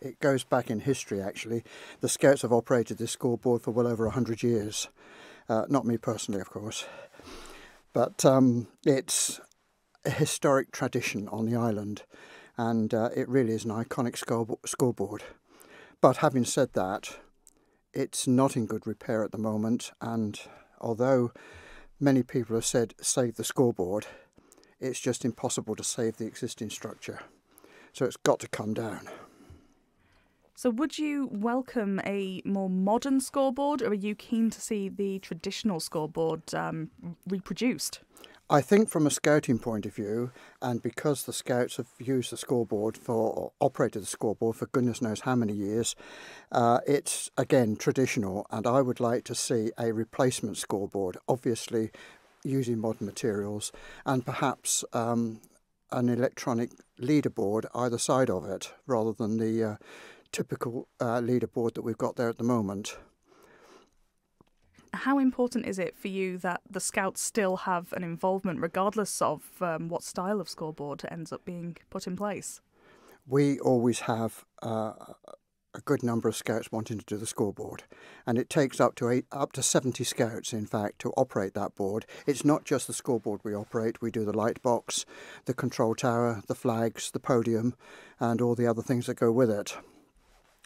it goes back in history actually. The Scouts have operated this scoreboard for well over 100 years. Not me personally, of course. But it's a historic tradition on the island, and it really is an iconic scoreboard. But having said that, it's not in good repair at the moment, and although many people have said save the scoreboard, it's just impossible to save the existing structure. So it's got to come down. So would you welcome a more modern scoreboard, or are you keen to see the traditional scoreboard reproduced? I think from a scouting point of view, and because the Scouts have used the scoreboard or operated the scoreboard for goodness knows how many years, it's again traditional, and I would like to see a replacement scoreboard, obviously using modern materials, and perhaps an electronic leaderboard either side of it, rather than the typical leaderboard that we've got there at the moment. How important is it for you that the Scouts still have an involvement regardless of what style of scoreboard ends up being put in place? We always have a good number of Scouts wanting to do the scoreboard, and it takes up to 70 Scouts in fact to operate that board. It's not just the scoreboard we operate, we do the light box, the control tower, the flags, the podium, and all the other things that go with it.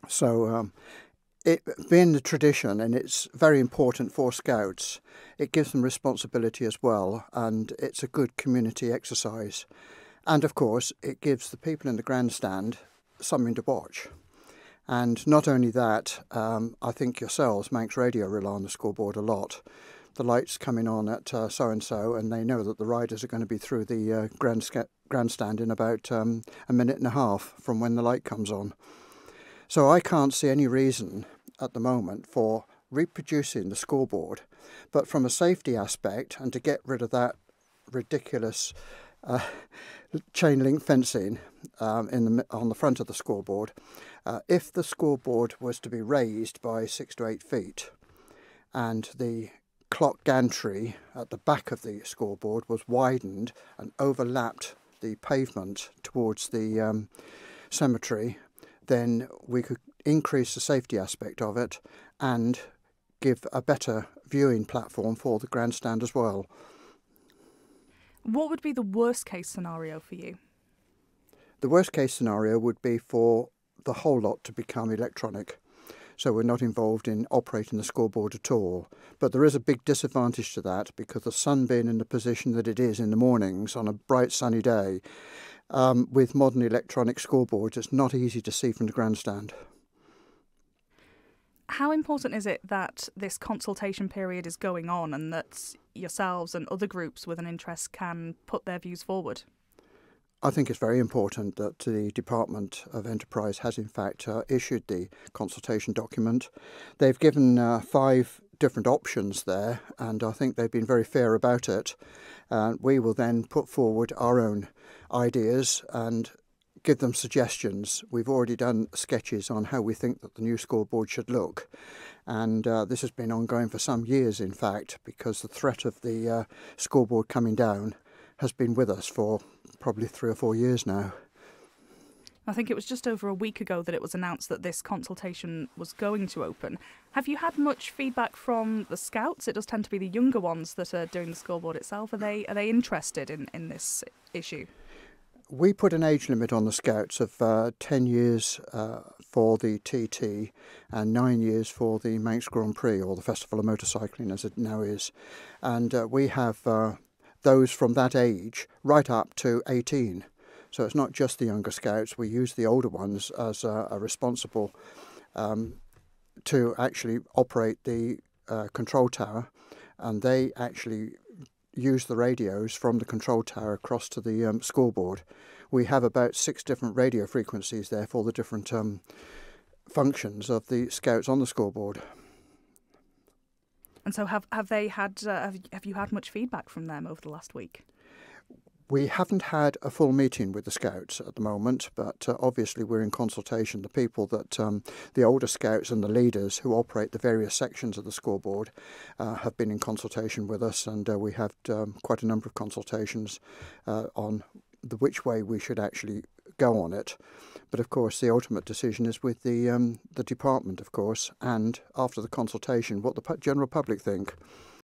So it being the tradition, and it's very important for Scouts, it gives them responsibility as well, and it's a good community exercise. And of course it gives the people in the grandstand something to watch. And not only that, I think yourselves, Manx Radio, rely on the scoreboard a lot. The lights coming on at so-and-so, and they know that the riders are going to be through the grandstand in about a minute and a half from when the light comes on. So I can't see any reason at the moment for reproducing the scoreboard, but from a safety aspect, and to get rid of that ridiculous chain link fencing on the front of the scoreboard, if the scoreboard was to be raised by 6 to 8 feet and the clock gantry at the back of the scoreboard was widened and overlapped the pavement towards the cemetery, then we could increase the safety aspect of it and give a better viewing platform for the grandstand as well. What would be the worst case scenario for you? The worst case scenario would be for the whole lot to become electronic, so we're not involved in operating the scoreboard at all. But there is a big disadvantage to that, because the sun being in the position that it is in the mornings on a bright sunny day, with modern electronic scoreboards, it's not easy to see from the grandstand. How important is it that this consultation period is going on and that yourselves and other groups with an interest can put their views forward? I think it's very important that the Department of Enterprise has in fact issued the consultation document. They've given 5 different options there, and I think they've been very fair about it. We will then put forward our own ideas and give them suggestions. We've already done sketches on how we think that the new scoreboard should look, and this has been ongoing for some years in fact, because the threat of the scoreboard coming down has been with us for probably 3 or 4 years now. I think it was just over a week ago that it was announced that this consultation was going to open. Have you had much feedback from the Scouts? It does tend to be the younger ones that are doing the scoreboard itself. Are they interested in this issue? We put an age limit on the Scouts of 10 years for the TT and 9 years for the Manx Grand Prix, or the Festival of Motorcycling as it now is. And we have those from that age right up to 18. So it's not just the younger Scouts. We use the older ones as a responsible to actually operate the control tower, and they actually use the radios from the control tower across to the scoreboard. We have about 6 different radio frequencies there for the different functions of the Scouts on the scoreboard. And so have you had much feedback from them over the last week? We haven't had a full meeting with the Scouts at the moment, but obviously we're in consultation. The people that, the older Scouts and the leaders who operate the various sections of the scoreboard have been in consultation with us, and we have quite a number of consultations on which way we should actually go on it. But of course, the ultimate decision is with the department, of course, and after the consultation, what the general public think.